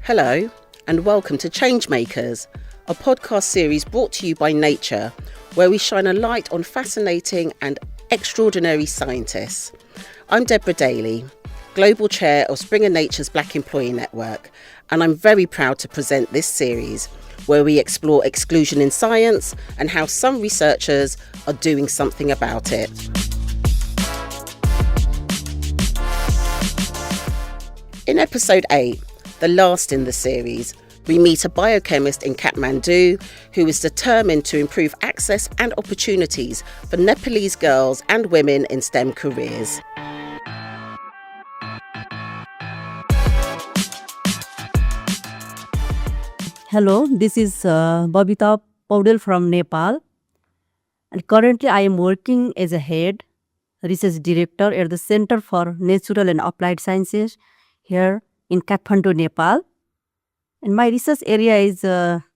Hello, and welcome to Changemakers, a podcast series brought to you by Nature, where we shine a light on fascinating and extraordinary scientists. I'm Deborah Daly, Global Chair of Springer Nature's Black Employee Network, and I'm very proud to present this series, where we explore exclusion in science and how some researchers are doing something about it. In episode 8, the last in the series, we meet a biochemist in Kathmandu who is determined to improve access and opportunities for Nepalese girls and women in STEM careers. Hello, this is Babita Paudel from Nepal, and currently I am working as a head research director at the Center for Natural and Applied Sciences here in Kathmandu, Nepal. And my research area is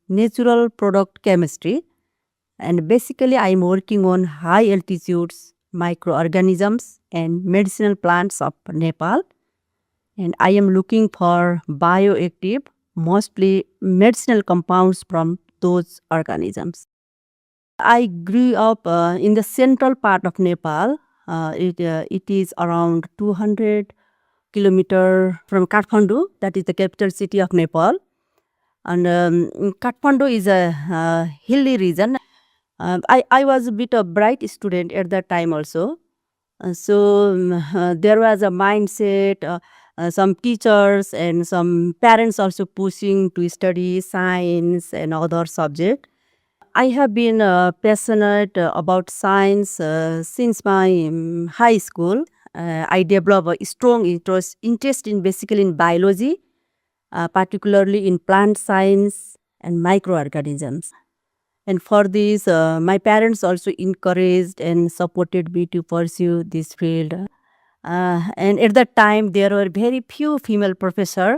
natural product chemistry, and basically I am working on high altitudes microorganisms and medicinal plants of Nepal, and I am looking for bioactive, mostly medicinal compounds from those organisms. I grew up in the central part of Nepal. It is around 200 kilometers from Kathmandu, that is the capital city of Nepal. And Kathmandu is a hilly region. I was a bit of bright student at that time also. There was a mindset, some teachers and some parents also pushing to study science and other subjects. I have been passionate about science since my high school. I developed a strong interest in basically in biology, particularly in plant science and microorganisms. And for this, my parents also encouraged and supported me to pursue this field. And at that time, there were very few female professors.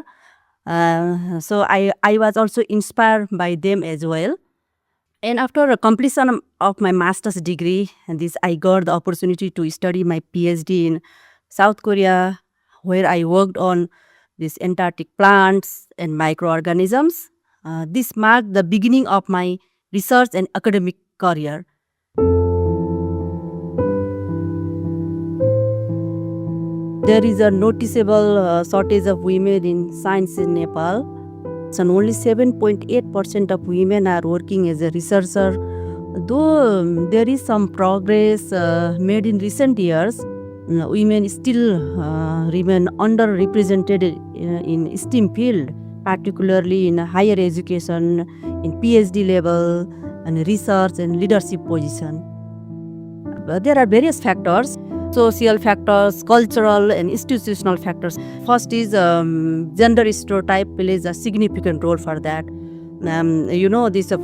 So I was also inspired by them as well. And after a completion of my master's degree, I got the opportunity to study my PhD in South Korea, where I worked on these Antarctic plants and microorganisms. This marked the beginning of my research and academic career. There is a noticeable shortage of women in science in Nepal. And only 7.8% of women are working as a researcher. Though there is some progress made in recent years, women still remain underrepresented in STEM field, particularly in higher education, in PhD level, and research and leadership position. But there are various factors. Social factors, cultural and institutional factors. First is gender stereotype plays a significant role for that.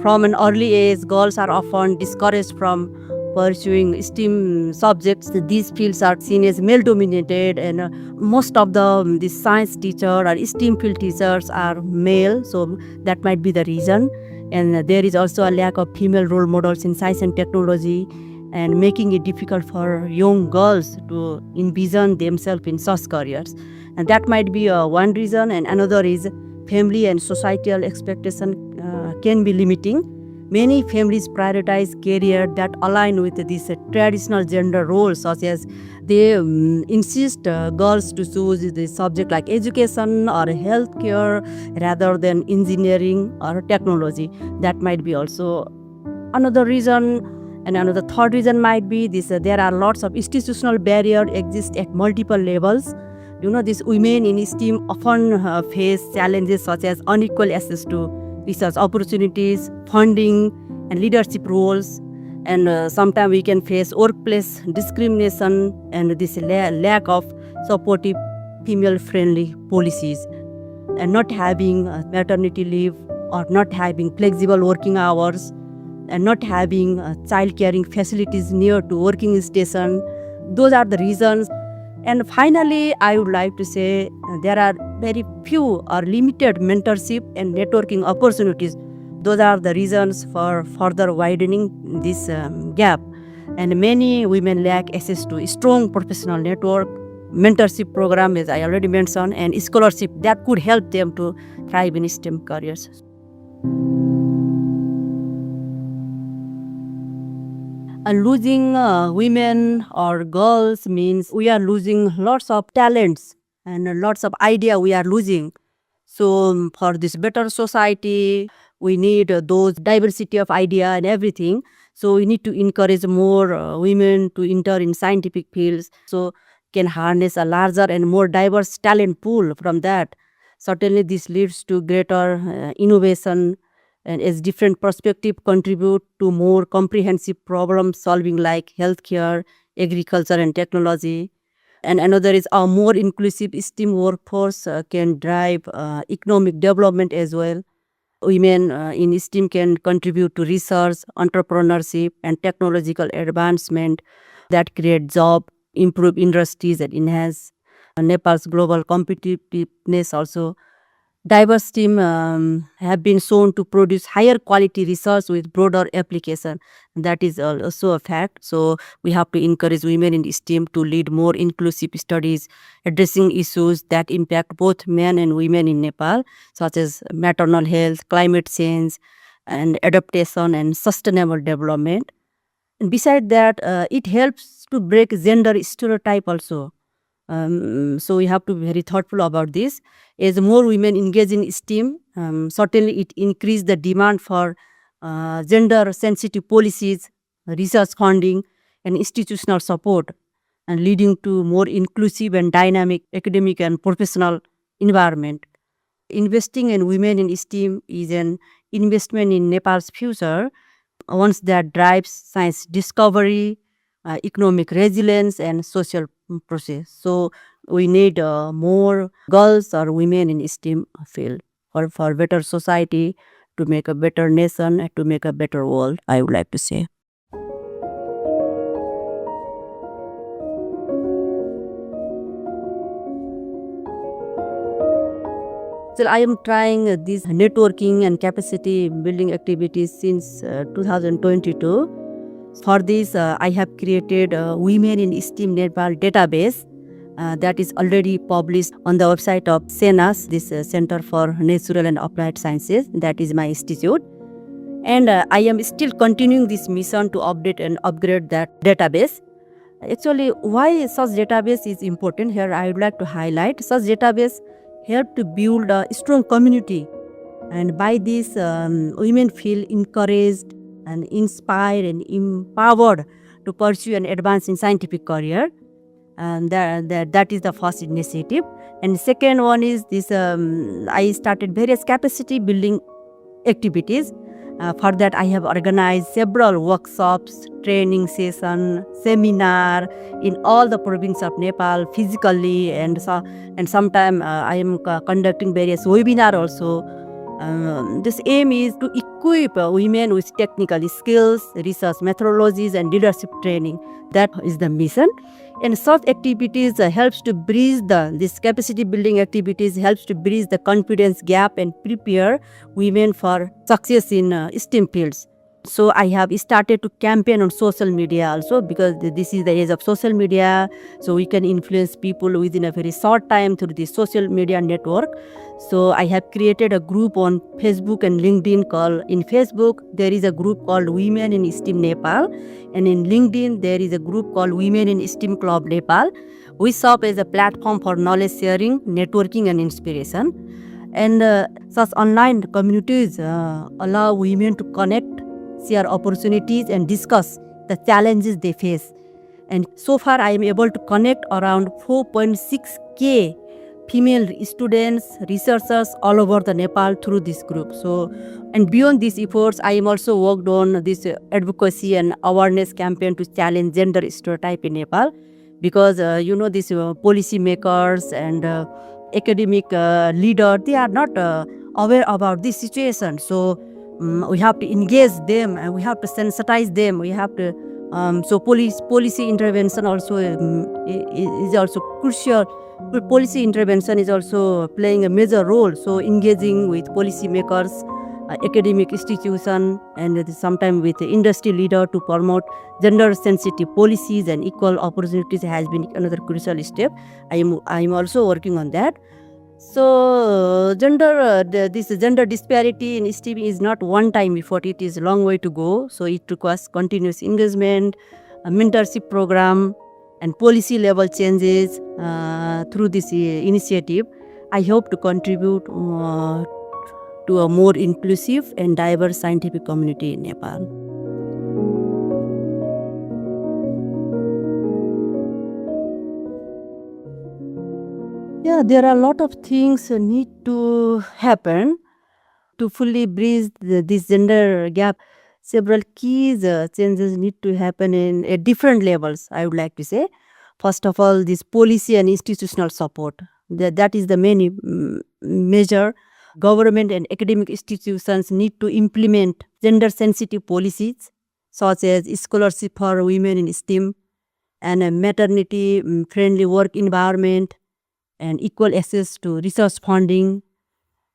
From an early age, girls are often discouraged from pursuing STEM subjects. These fields are seen as male-dominated, and most of the science teacher or STEM field teachers are male, so that might be the reason. And there is also a lack of female role models in science and technology, and making it difficult for young girls to envision themselves in such careers. And that might be one reason, and another is family and societal expectation can be limiting. Many families prioritize careers that align with these traditional gender roles, such as they insist girls to choose the subject like education or healthcare rather than engineering or technology. That might be also another reason. And another third reason might be this: there are lots of institutional barriers exist at multiple levels. These women in STEM often face challenges such as unequal access to research opportunities, funding, and leadership roles. And sometimes we can face workplace discrimination and this lack of supportive female-friendly policies, and not having maternity leave or not having flexible working hours, and not having child caring facilities near to working station. Those are the reasons. And finally, I would like to say there are very few or limited mentorship and networking opportunities. Those are the reasons for further widening this gap. And many women lack access to a strong professional network mentorship program, as I already mentioned, and scholarship that could help them to thrive in STEM careers. Losing women or girls means we are losing lots of talents and lots of idea we are losing. So for this better society, we need those diversity of idea and everything. So we need to encourage more women to enter in scientific fields, so can harness a larger and more diverse talent pool from that. Certainly this leads to greater innovation, and as different perspectives contribute to more comprehensive problem solving like healthcare, agriculture and technology. And another is a more inclusive STEM workforce can drive economic development as well. Women in STEM can contribute to research, entrepreneurship, and technological advancement that create job, improve industries, and enhance Nepal's global competitiveness also. Diverse team have been shown to produce higher quality research with broader application. That is also a fact. So we have to encourage women in STEM to lead more inclusive studies, addressing issues that impact both men and women in Nepal, such as maternal health, climate change, and adaptation and sustainable development. And beside that, it helps to break gender stereotype also. So we have to be very thoughtful about this. As more women engage in STEM, certainly it increase the demand for gender sensitive policies, research funding, and institutional support, and leading to more inclusive and dynamic academic and professional environment. Investing in women in STEM is an investment in Nepal's future, ones that drives science discovery, economic resilience, and social process. So we need more girls or women in STEM field for better society, to make a better nation, and to make a better world, I would like to say. So I am trying these networking and capacity building activities since 2022. For this, I have created a Women in STEM Nepal database that is already published on the website of CENAS, this Center for Natural and Applied Sciences. That is my institute. And I am still continuing this mission to update and upgrade that database. Actually, why such database is important here, I would like to highlight. Such database help to build a strong community. And by this, women feel encouraged and inspired and empowered to pursue and advance in scientific career. And that is the first initiative. And second one is this, I started various capacity building activities. For that, I have organized several workshops, training session, seminar in all the provinces of Nepal physically, and sometime I am conducting various webinar also. This aim is to equip women with technical skills, research methodologies, and leadership training. That is the mission. And such activities helps to bridge this capacity building activities helps to bridge the confidence gap and prepare women for success in STEM fields. So I have started to campaign on social media also, because this is the age of social media. So we can influence people within a very short time through the social media network. So I have created a group on Facebook and LinkedIn called, in Facebook, there is a group called Women in STEM Nepal. And in LinkedIn, there is a group called Women in STEM Club Nepal. We serve as a platform for knowledge sharing, networking, and inspiration. And such online communities allow women to connect, share opportunities, and discuss the challenges they face. And so far, I am able to connect around 4.6K female students, researchers all over the Nepal through this group. So, and beyond these efforts, I am also worked on this advocacy and awareness campaign to challenge gender stereotype in Nepal, because these policy makers and academic leader, they are not aware about this situation. So we have to engage them, and we have to sensitize them. We have to so policy intervention also is also crucial. Policy intervention is also playing a major role. So engaging with policy makers academic institution, and sometimes with the industry leader to promote gender sensitive policies and equal opportunities has been another crucial step. I am also working on that. So this gender disparity in STEM is not one time effort, it is a long way to go. So it requires continuous engagement, a mentorship program, and policy level changes through this initiative. I hope to contribute to a more inclusive and diverse scientific community in Nepal. Yeah, there are a lot of things need to happen to fully bridge this gender gap. Several key changes need to happen in at different levels, I would like to say. First of all, this policy and institutional support. That is the main measure. Government and academic institutions need to implement gender sensitive policies such as scholarship for women in STEM and a maternity friendly work environment and equal access to research funding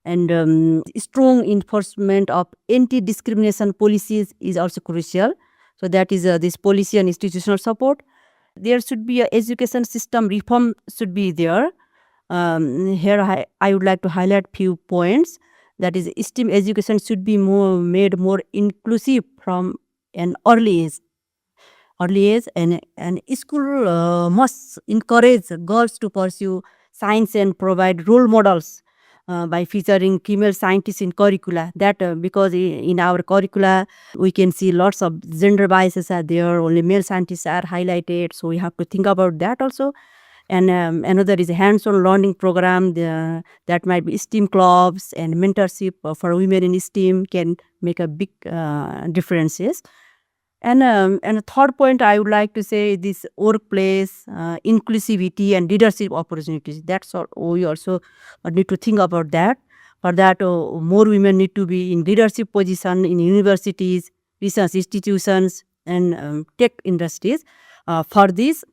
and strong enforcement of anti-discrimination policies is also crucial. So that is this policy and institutional support. There should be a education system reform should be there. Here I would like to highlight few points. That is, STEM education should be made more inclusive from an early age, and school must encourage girls to pursue science and provide role models by featuring female scientists in curricula. That because in our curricula we can see lots of gender biases are there, only male scientists are highlighted, so we have to think about that also. And another is a hands-on learning program that might be STEM clubs and mentorship for women in STEM can make a big differences. And a third point I would like to say this workplace inclusivity and leadership opportunities. That's all we also need to think about that. For that, more women need to be in leadership position in universities, research institutions, and tech industries. For this,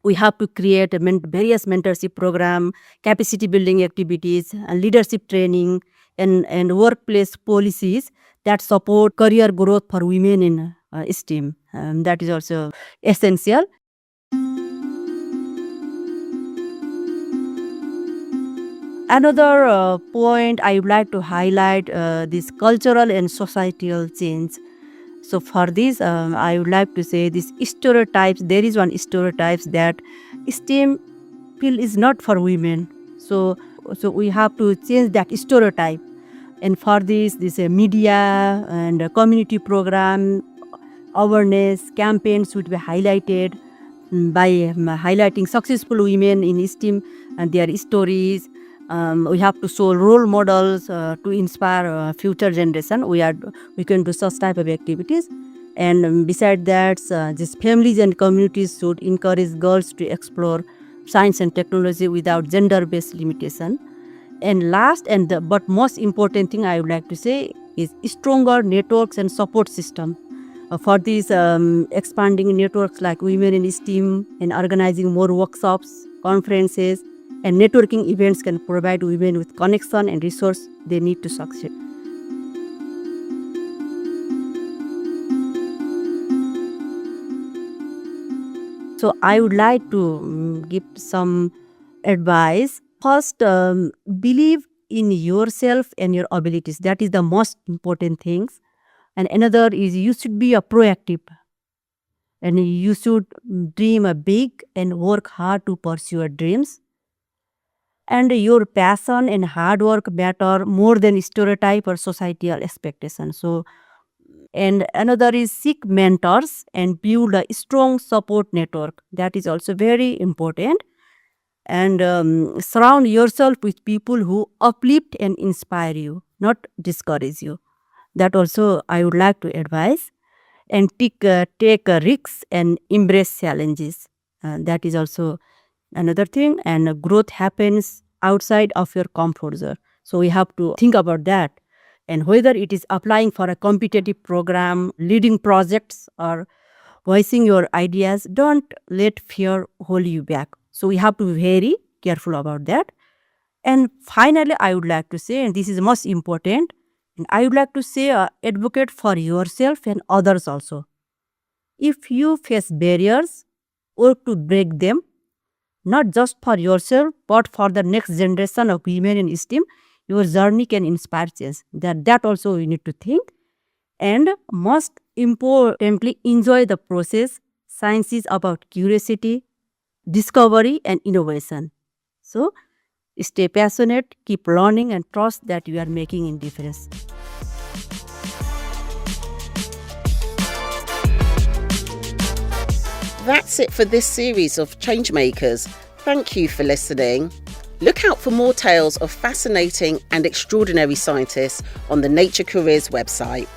we have to create various mentorship program, capacity building activities, leadership training, and workplace policies that support career growth for women in STEM. That is also essential. Another point I would like to highlight this cultural and societal change. So for this, I would like to say this stereotypes. There is one stereotypes that STEM field is not for women. So we have to change that stereotype. And for this media and community program awareness campaigns should be highlighted by highlighting successful women in STEM and their stories. We have to show role models to inspire future generation. We can do such type of activities. And beside that, just families and communities should encourage girls to explore science and technology without gender-based limitation. And last but most important thing I would like to say is stronger networks and support system. For these expanding networks like Women in STEM and organizing more workshops, conferences, and networking events can provide women with connection and resource they need to succeed. So I would like to give some advice. First, believe in yourself and your abilities. That is the most important things. And another is you should be a proactive. And you should dream a big and work hard to pursue your dreams. And your passion and hard work matter more than stereotype or societal expectations. So, and another is seek mentors and build a strong support network. That is also very important. And surround yourself with people who uplift and inspire you, not discourage you. That also I would like to advise. And take risks and embrace challenges. That is also another thing. And growth happens outside of your comfort zone. So we have to think about that. And whether it is applying for a competitive program, leading projects, or voicing your ideas, don't let fear hold you back. So we have to be very careful about that. And finally, I would like to say, and this is most important, And I would like to say advocate for yourself and others also. If you face barriers, work to break them, not just for yourself, but for the next generation of women in STEM. Your journey can inspire change. That also you need to think. And most importantly, enjoy the process. Science is about curiosity, discovery, and innovation. So, stay passionate, keep learning, and trust that you are making a difference. That's it for this series of Changemakers. Thank you for listening. Look out for more tales of fascinating and extraordinary scientists on the Nature Careers website.